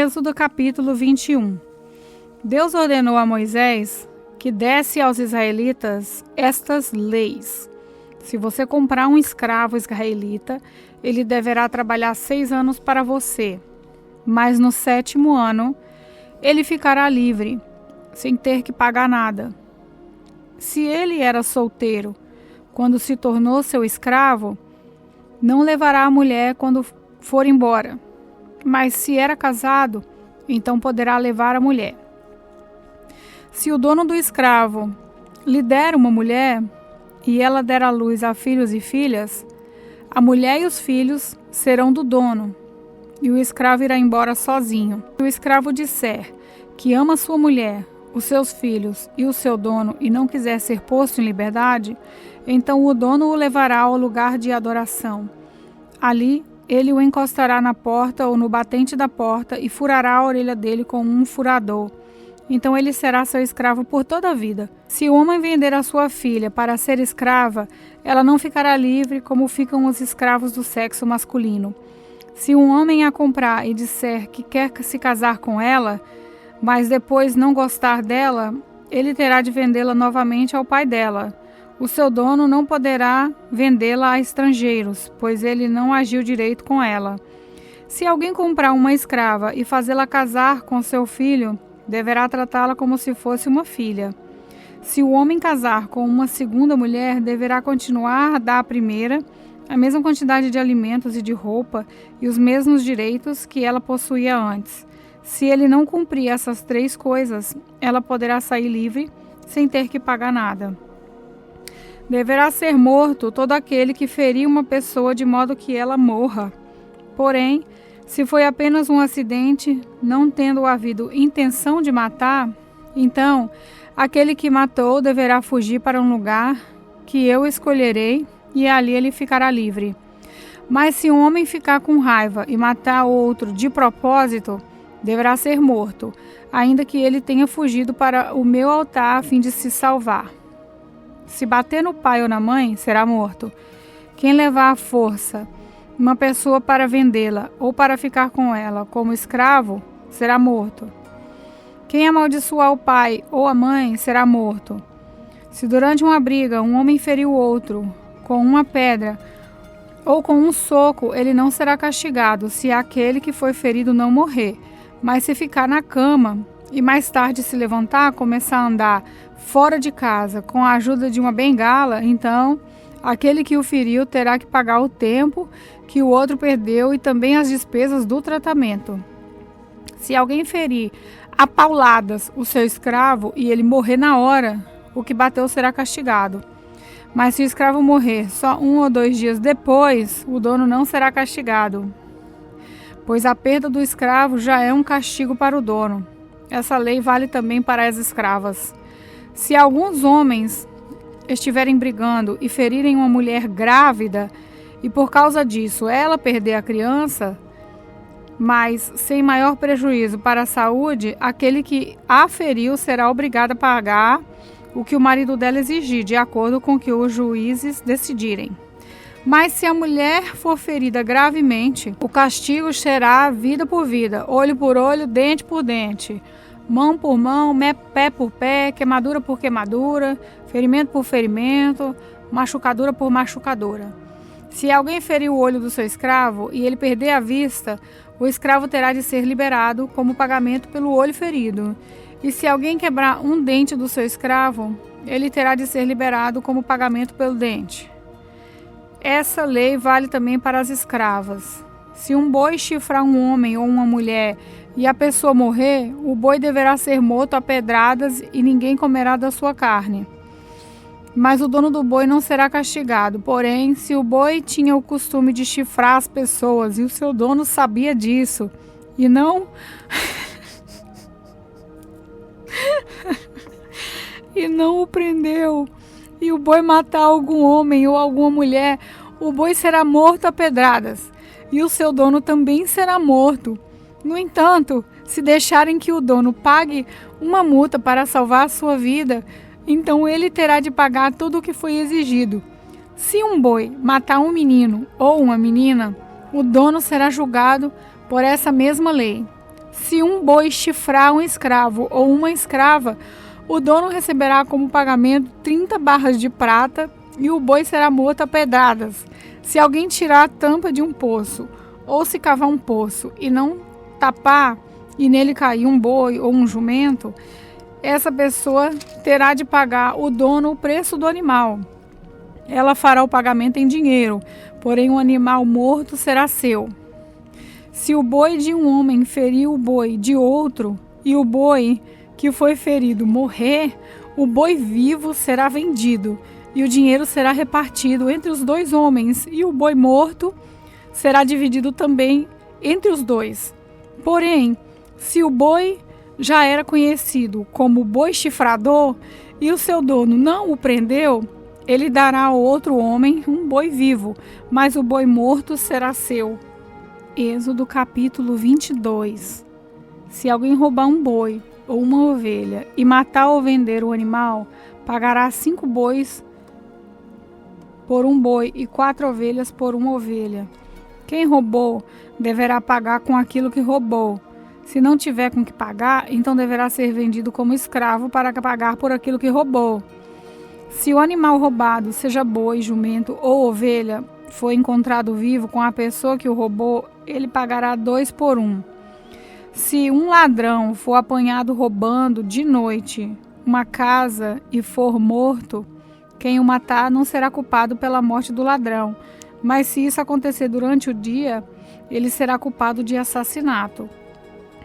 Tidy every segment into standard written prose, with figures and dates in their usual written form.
Êxodo capítulo 21. Deus ordenou a Moisés que desse aos israelitas estas leis. Se você comprar um escravo israelita, ele deverá trabalhar 6 anos para você, mas no 7º ano ele ficará livre, sem ter que pagar nada. Se ele era solteiro, quando se tornou seu escravo, não levará a mulher quando for embora. Mas se era casado, então poderá levar a mulher. Se o dono do escravo lhe der uma mulher, e ela der à luz a filhos e filhas, a mulher e os filhos serão do dono, e o escravo irá embora sozinho. Se o escravo disser que ama sua mulher, os seus filhos e o seu dono, e não quiser ser posto em liberdade, então o dono o levará ao lugar de adoração. Ali ele o encostará na porta ou no batente da porta e furará a orelha dele com um furador. Então ele será seu escravo por toda a vida. Se o homem vender a sua filha para ser escrava, ela não ficará livre como ficam os escravos do sexo masculino. Se um homem a comprar e disser que quer se casar com ela, mas depois não gostar dela, ele terá de vendê-la novamente ao pai dela. O seu dono não poderá vendê-la a estrangeiros, pois ele não agiu direito com ela. Se alguém comprar uma escrava e fazê-la casar com seu filho, deverá tratá-la como se fosse uma filha. Se o homem casar com uma segunda mulher, deverá continuar a dar à primeira a mesma quantidade de alimentos e de roupa e os mesmos direitos que ela possuía antes. Se ele não cumprir essas 3 coisas, ela poderá sair livre sem ter que pagar nada. Deverá ser morto todo aquele que ferir uma pessoa de modo que ela morra. Porém, se foi apenas um acidente, não tendo havido intenção de matar, então aquele que matou deverá fugir para um lugar que eu escolherei e ali ele ficará livre. Mas se um homem ficar com raiva e matar outro de propósito, deverá ser morto, ainda que ele tenha fugido para o meu altar a fim de se salvar. Se bater no pai ou na mãe, será morto. Quem levar à força uma pessoa para vendê-la ou para ficar com ela como escravo, será morto. Quem amaldiçoar o pai ou a mãe, será morto. Se durante uma briga um homem ferir o outro com uma pedra ou com um soco, ele não será castigado, se aquele que foi ferido não morrer. Mas se ficar na cama e mais tarde se levantar, começar a andar fora de casa com a ajuda de uma bengala, então aquele que o feriu terá que pagar o tempo que o outro perdeu e também as despesas do tratamento. Se alguém ferir a pauladas o seu escravo e ele morrer na hora, o que bateu será castigado. Mas se o escravo morrer só 1 ou 2 dias depois, o dono não será castigado, pois a perda do escravo já é um castigo para o dono. Essa lei vale também para as escravas. Se alguns homens estiverem brigando e ferirem uma mulher grávida, e por causa disso ela perder a criança, mas sem maior prejuízo para a saúde, aquele que a feriu será obrigado a pagar o que o marido dela exigir, de acordo com o que os juízes decidirem. Mas se a mulher for ferida gravemente, o castigo será vida por vida, olho por olho, dente por dente, mão por mão, pé por pé, queimadura por queimadura, ferimento por ferimento, machucadura por machucadura. Se alguém ferir o olho do seu escravo e ele perder a vista, o escravo terá de ser liberado como pagamento pelo olho ferido. E se alguém quebrar um dente do seu escravo, ele terá de ser liberado como pagamento pelo dente. Essa lei vale também para as escravas. Se um boi chifrar um homem ou uma mulher e a pessoa morrer, o boi deverá ser morto a pedradas e ninguém comerá da sua carne. Mas o dono do boi não será castigado. Porém, se o boi tinha o costume de chifrar as pessoas e o seu dono sabia disso e não e não o prendeu, e o boi matar algum homem ou alguma mulher, o boi será morto a pedradas e o seu dono também será morto. No entanto, se deixarem que o dono pague uma multa para salvar a sua vida, então ele terá de pagar tudo o que foi exigido. Se um boi matar um menino ou uma menina, o dono será julgado por essa mesma lei. Se um boi chifrar um escravo ou uma escrava, o dono receberá como pagamento 30 barras de prata e o boi será morto a pedradas. Se alguém tirar a tampa de um poço, ou se cavar um poço e não tapar e nele cair um boi ou um jumento, essa pessoa terá de pagar o dono o preço do animal. Ela fará o pagamento em dinheiro, porém o animal morto será seu. Se o boi de um homem ferir o boi de outro e o boi que foi ferido morrer, o boi vivo será vendido e o dinheiro será repartido entre os dois homens e o boi morto será dividido também entre os dois. Porém, se o boi já era conhecido como boi chifrador e o seu dono não o prendeu, ele dará ao outro homem um boi vivo, mas o boi morto será seu. Êxodo capítulo 22. Se alguém roubar um boi ou uma ovelha e matar ou vender o animal, pagará 5 bois por um boi e 4 ovelhas por uma ovelha. Quem roubou deverá pagar com aquilo que roubou. Se não tiver com que pagar, então deverá ser vendido como escravo para pagar por aquilo que roubou. Se o animal roubado, seja boi, jumento ou ovelha, for encontrado vivo com a pessoa que o roubou, ele pagará 2 por 1. Se um ladrão for apanhado roubando de noite uma casa e for morto, quem o matar não será culpado pela morte do ladrão, mas se isso acontecer durante o dia, ele será culpado de assassinato.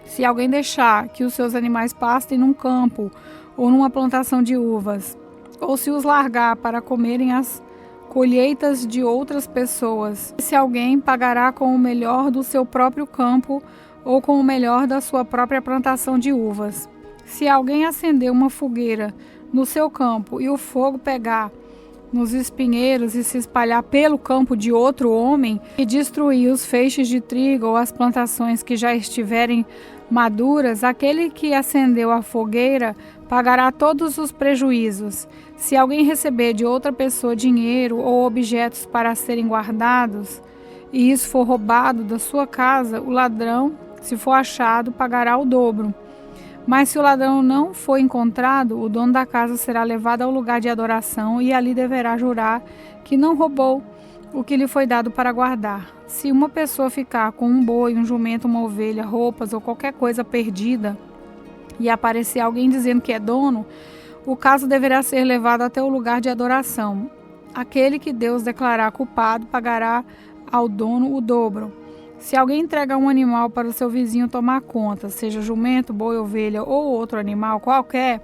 Se alguém deixar que os seus animais pastem num campo ou numa plantação de uvas, ou se os largar para comerem as colheitas de outras pessoas, se alguém pagará com o melhor do seu próprio campo ou com o melhor da sua própria plantação de uvas. Se alguém acender uma fogueira no seu campo e o fogo pegar nos espinheiros e se espalhar pelo campo de outro homem e destruir os feixes de trigo ou as plantações que já estiverem maduras, aquele que acendeu a fogueira pagará todos os prejuízos. Se alguém receber de outra pessoa dinheiro ou objetos para serem guardados, e isso for roubado da sua casa, o ladrão, se for achado, pagará o dobro. Mas se o ladrão não for encontrado, o dono da casa será levado ao lugar de adoração e ali deverá jurar que não roubou o que lhe foi dado para guardar. Se uma pessoa ficar com um boi, um jumento, uma ovelha, roupas ou qualquer coisa perdida e aparecer alguém dizendo que é dono, o caso deverá ser levado até o lugar de adoração. Aquele que Deus declarar culpado pagará ao dono o dobro. Se alguém entrega um animal para o seu vizinho tomar conta, seja jumento, boi, ovelha ou outro animal qualquer,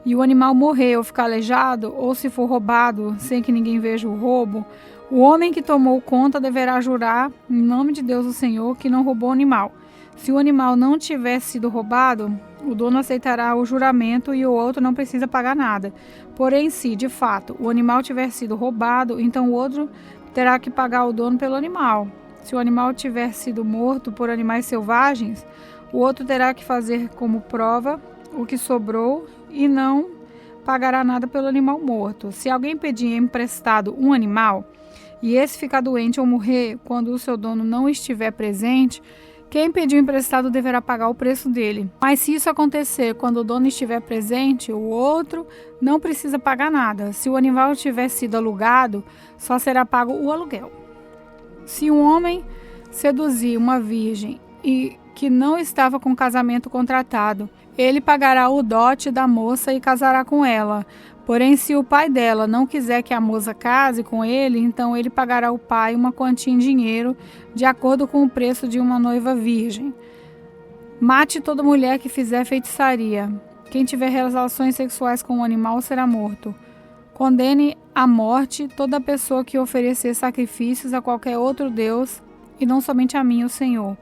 e o animal morrer ou ficar aleijado, ou se for roubado sem que ninguém veja o roubo, o homem que tomou conta deverá jurar, em nome de Deus o Senhor, que não roubou o animal. Se o animal não tiver sido roubado, o dono aceitará o juramento e o outro não precisa pagar nada. Porém, se, de fato, o animal tiver sido roubado, então o outro terá que pagar ao dono pelo animal. Se o animal tiver sido morto por animais selvagens, o outro terá que fazer como prova o que sobrou e não pagará nada pelo animal morto. Se alguém pedir emprestado um animal e esse ficar doente ou morrer quando o seu dono não estiver presente, quem pediu emprestado deverá pagar o preço dele. Mas se isso acontecer quando o dono estiver presente, o outro não precisa pagar nada. Se o animal tiver sido alugado, só será pago o aluguel. Se um homem seduzir uma virgem e que não estava com casamento contratado, ele pagará o dote da moça e casará com ela. Porém, se o pai dela não quiser que a moça case com ele, então ele pagará ao pai uma quantia em dinheiro, de acordo com o preço de uma noiva virgem. Mate toda mulher que fizer feitiçaria. Quem tiver relações sexuais com um animal será morto. Condene à morte toda pessoa que oferecer sacrifícios a qualquer outro Deus, e não somente a mim, o Senhor.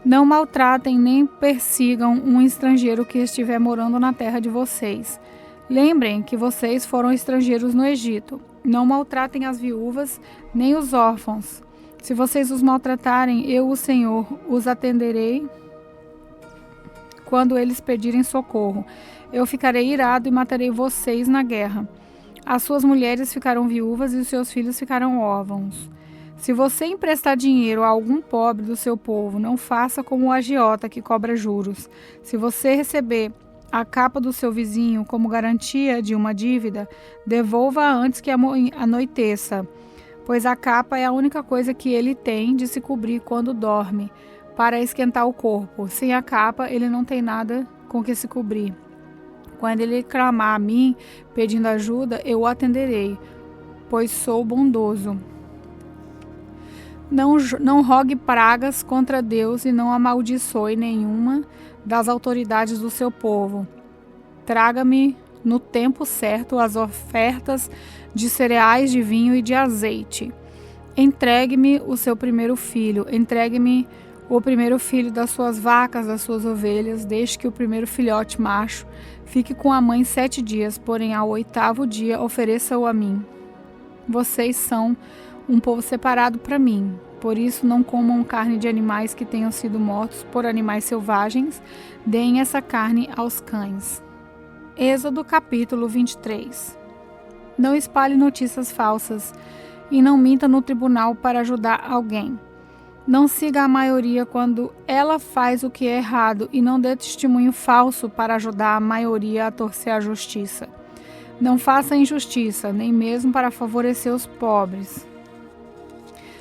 Não maltratem nem persigam um estrangeiro que estiver morando na terra de vocês. Lembrem que vocês foram estrangeiros no Egito. Não maltratem as viúvas, nem os órfãos. Se vocês os maltratarem, eu, o Senhor, os atenderei quando eles pedirem socorro. Eu ficarei irado e matarei vocês na guerra. As suas mulheres ficarão viúvas e os seus filhos ficarão órfãos. Se você emprestar dinheiro a algum pobre do seu povo, não faça como o agiota que cobra juros. Se você receber a capa do seu vizinho como garantia de uma dívida, devolva-a antes que anoiteça, pois a capa é a única coisa que ele tem de se cobrir quando dorme, para esquentar o corpo. Sem a capa, ele não tem nada com que se cobrir. Quando ele clamar a mim, pedindo ajuda, eu o atenderei, pois sou bondoso. Não rogue pragas contra Deus e não amaldiçoe nenhuma das autoridades do seu povo. Traga-me no tempo certo as ofertas de cereais, de vinho e de azeite. Entregue-me o seu primeiro filho, entregue-me o primeiro filho das suas vacas, das suas ovelhas, deixe que o primeiro filhote macho fique com a mãe 7 dias, porém ao 8º dia ofereça-o a mim. Vocês são um povo separado para mim, por isso não comam carne de animais que tenham sido mortos por animais selvagens, deem essa carne aos cães. Êxodo capítulo 23. Não espalhe notícias falsas e não minta no tribunal para ajudar alguém. Não siga a maioria quando ela faz o que é errado e não dê testemunho falso para ajudar a maioria a torcer a justiça. Não faça injustiça, nem mesmo para favorecer os pobres.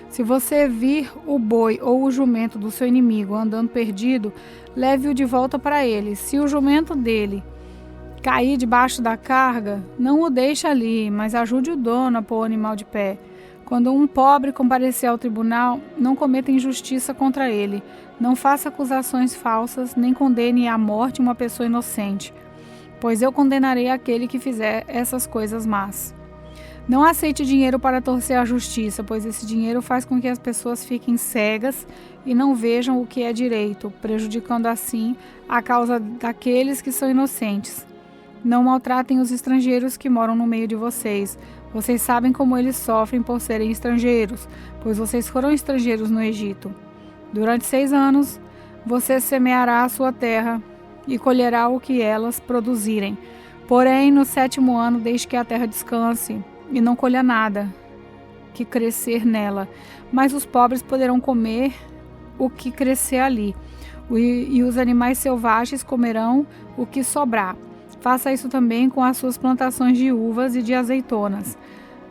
Se você vir o boi ou o jumento do seu inimigo andando perdido, leve-o de volta para ele. Se o jumento dele cair debaixo da carga, não o deixe ali, mas ajude o dono a pôr o animal de pé. Quando um pobre comparecer ao tribunal, não cometa injustiça contra ele. Não faça acusações falsas, nem condene à morte uma pessoa inocente, pois eu condenarei aquele que fizer essas coisas más. Não aceite dinheiro para torcer a justiça, pois esse dinheiro faz com que as pessoas fiquem cegas e não vejam o que é direito, prejudicando assim a causa daqueles que são inocentes. Não maltratem os estrangeiros que moram no meio de vocês. Vocês sabem como eles sofrem por serem estrangeiros, pois vocês foram estrangeiros no Egito. Durante 6 anos, você semeará a sua terra e colherá o que elas produzirem. Porém, no 7º ano, deixe que a terra descanse e não colha nada que crescer nela, mas os pobres poderão comer o que crescer ali, e os animais selvagens comerão o que sobrar. Faça isso também com as suas plantações de uvas e de azeitonas.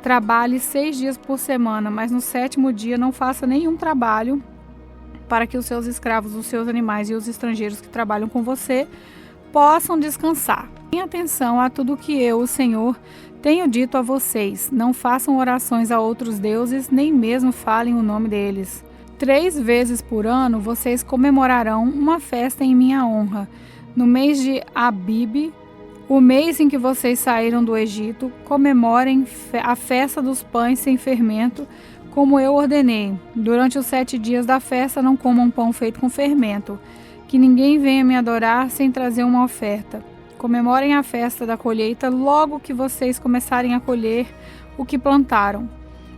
Trabalhe 6 dias por semana, mas no 7º dia não faça nenhum trabalho, para que os seus escravos, os seus animais e os estrangeiros que trabalham com você possam descansar. Tenha atenção a tudo que eu, o Senhor, tenho dito a vocês. Não façam orações a outros deuses, nem mesmo falem o nome deles. 3 vezes por ano vocês comemorarão uma festa em minha honra. No mês de Abibe, o mês em que vocês saíram do Egito, comemorem a festa dos pães sem fermento, como eu ordenei. Durante os 7 dias da festa não comam pão feito com fermento. Que ninguém venha me adorar sem trazer uma oferta. Comemorem a festa da colheita logo que vocês começarem a colher o que plantaram.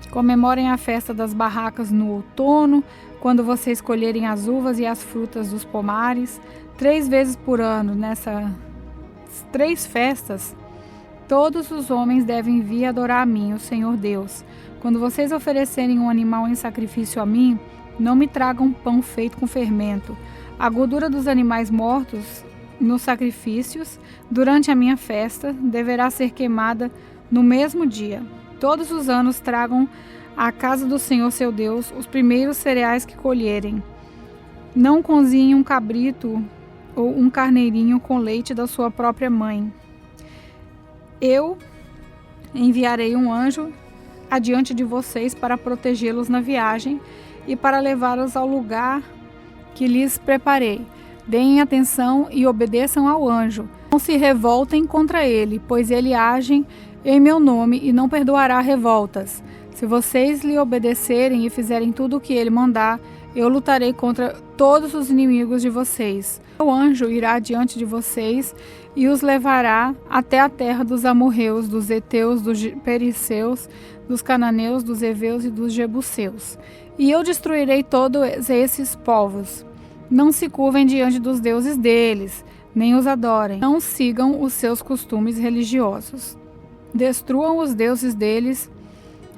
Comemorem a festa das barracas no outono, quando vocês colherem as uvas e as frutas dos pomares. 3 vezes por ano, nessas 3 festas, todos os homens devem vir adorar a mim, o Senhor Deus. Quando vocês oferecerem um animal em sacrifício a mim, não me tragam pão feito com fermento. A gordura dos animais mortos nos sacrifícios, durante a minha festa, deverá ser queimada no mesmo dia. Todos os anos tragam à casa do Senhor seu Deus os primeiros cereais que colherem. Não cozinhem um cabrito ou um carneirinho com leite da sua própria mãe. Eu enviarei um anjo adiante de vocês para protegê-los na viagem e para levá-los ao lugar que lhes preparei. Deem atenção e obedeçam ao anjo. Não se revoltem contra ele, pois ele age em meu nome e não perdoará revoltas. Se vocês lhe obedecerem e fizerem tudo o que ele mandar, eu lutarei contra todos os inimigos de vocês. O anjo irá diante de vocês e os levará até a terra dos amorreus, dos heteus, dos perizeus, dos cananeus, dos heveus e dos jebuseus. E eu destruirei todos esses povos. Não se curvem diante dos deuses deles, nem os adorem. Não sigam os seus costumes religiosos. Destruam os deuses deles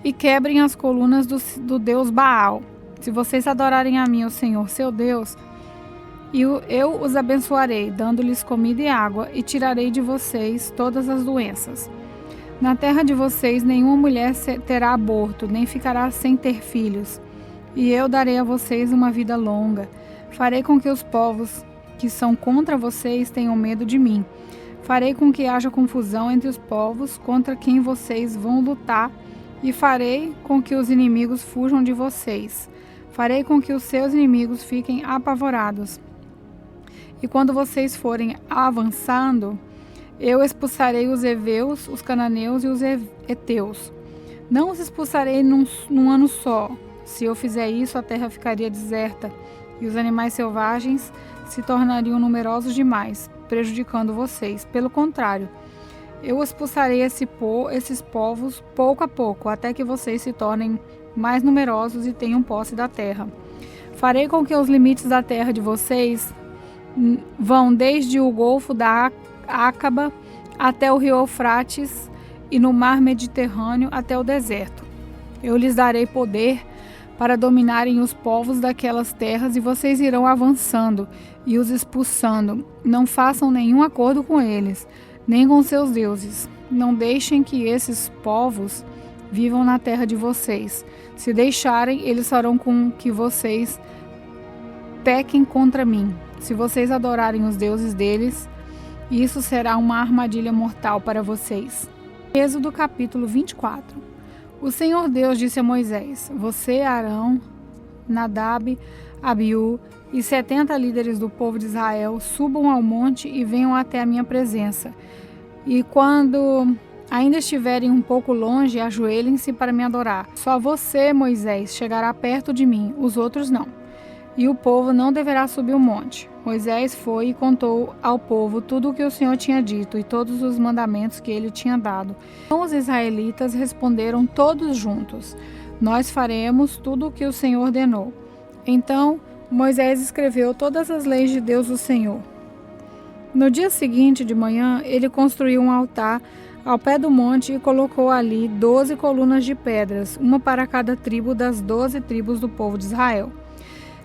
e quebrem as colunas do deus Baal. Se vocês adorarem a mim, o Senhor, seu Deus, eu os abençoarei, dando-lhes comida e água, e tirarei de vocês todas as doenças. Na terra de vocês nenhuma mulher terá aborto, nem ficará sem ter filhos. E eu darei a vocês uma vida longa. Farei com que os povos que são contra vocês tenham medo de mim. Farei com que haja confusão entre os povos contra quem vocês vão lutar, e farei com que os inimigos fujam de vocês. Farei com que os seus inimigos fiquem apavorados. E quando vocês forem avançando, eu expulsarei os heveus, os cananeus e os heteus. Não os expulsarei num ano só. Se eu fizer isso, a terra ficaria deserta, e os animais selvagens se tornariam numerosos demais, prejudicando vocês. Pelo contrário, eu expulsarei esses povos pouco a pouco, até que vocês se tornem mais numerosos e tenham posse da terra. Farei com que os limites da terra de vocês vão desde o Golfo da Ácaba até o rio Eufrates e no mar Mediterrâneo até o deserto. Eu lhes darei poder para dominarem os povos daquelas terras, e vocês irão avançando e os expulsando. Não façam nenhum acordo com eles, nem com seus deuses. Não deixem que esses povos vivam na terra de vocês. Se deixarem, eles farão com que vocês pequem contra mim. Se vocês adorarem os deuses deles, isso será uma armadilha mortal para vocês. Êxodo capítulo 24. O Senhor Deus disse a Moisés: Você, Arão, Nadab, Abiú e 70 líderes do povo de Israel subam ao monte e venham até a minha presença. E quando ainda estiverem um pouco longe, ajoelhem-se para me adorar. Só você, Moisés, chegará perto de mim, os outros não. E o povo não deverá subir o monte. Moisés foi e contou ao povo tudo o que o Senhor tinha dito e todos os mandamentos que ele tinha dado. Então os israelitas responderam todos juntos: Nós faremos tudo o que o Senhor ordenou. Então Moisés escreveu todas as leis de Deus, o Senhor. No dia seguinte de manhã, ele construiu um altar ao pé do monte e colocou ali 12 colunas de pedras, uma para cada tribo das 12 tribos do povo de Israel.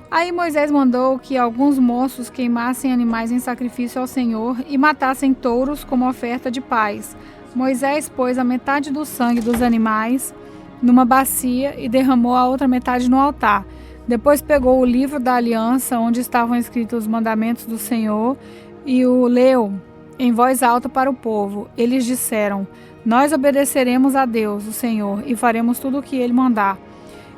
Aí Moisés mandou que alguns moços queimassem animais em sacrifício ao Senhor e matassem touros como oferta de paz. Moisés pôs a metade do sangue dos animais numa bacia e derramou a outra metade no altar. Depois pegou o livro da aliança, onde estavam escritos os mandamentos do Senhor, e o leu em voz alta para o povo. Eles disseram: Nós obedeceremos a Deus, o Senhor, e faremos tudo o que ele mandar.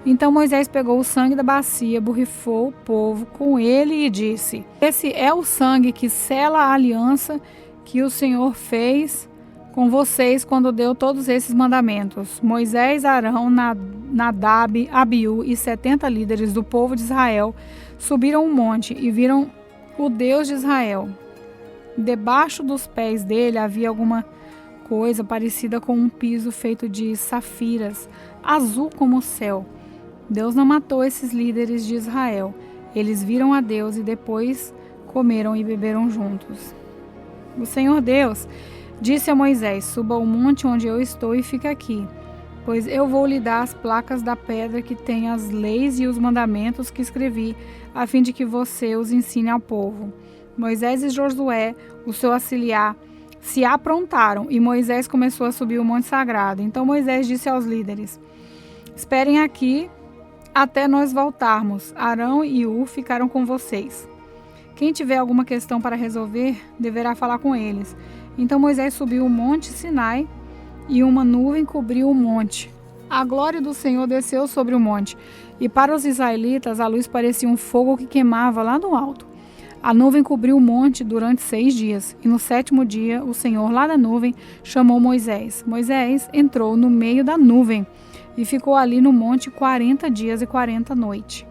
Então Moisés pegou o sangue da bacia, borrifou o povo com ele e disse: Esse é o sangue que sela a aliança que o Senhor fez com vocês quando deu todos esses mandamentos. Moisés, Arão, Nadab, Abiú e 70 líderes do povo de Israel subiram o monte e viram o Deus de Israel. Debaixo dos pés dele havia alguma coisa parecida com um piso feito de safiras, azul como o céu. Deus não matou esses líderes de Israel. Eles viram a Deus e depois comeram e beberam juntos. O Senhor Deus disse a Moisés: Suba ao monte onde eu estou e fica aqui, pois eu vou lhe dar as placas da pedra que tem as leis e os mandamentos que escrevi, a fim de que você os ensine ao povo. Moisés e Josué, o seu auxiliar, se aprontaram e Moisés começou a subir o monte sagrado. Então Moisés disse aos líderes: Esperem aqui até nós voltarmos. Arão e Ur ficaram com vocês. Quem tiver alguma questão para resolver, deverá falar com eles. Então Moisés subiu o monte Sinai e uma nuvem cobriu o monte. A glória do Senhor desceu sobre o monte, e para os israelitas a luz parecia um fogo que queimava lá no alto. A nuvem cobriu o monte durante 6 dias, e no 7º dia o Senhor lá da nuvem chamou Moisés. Moisés entrou no meio da nuvem e ficou ali no monte 40 dias e 40 noites.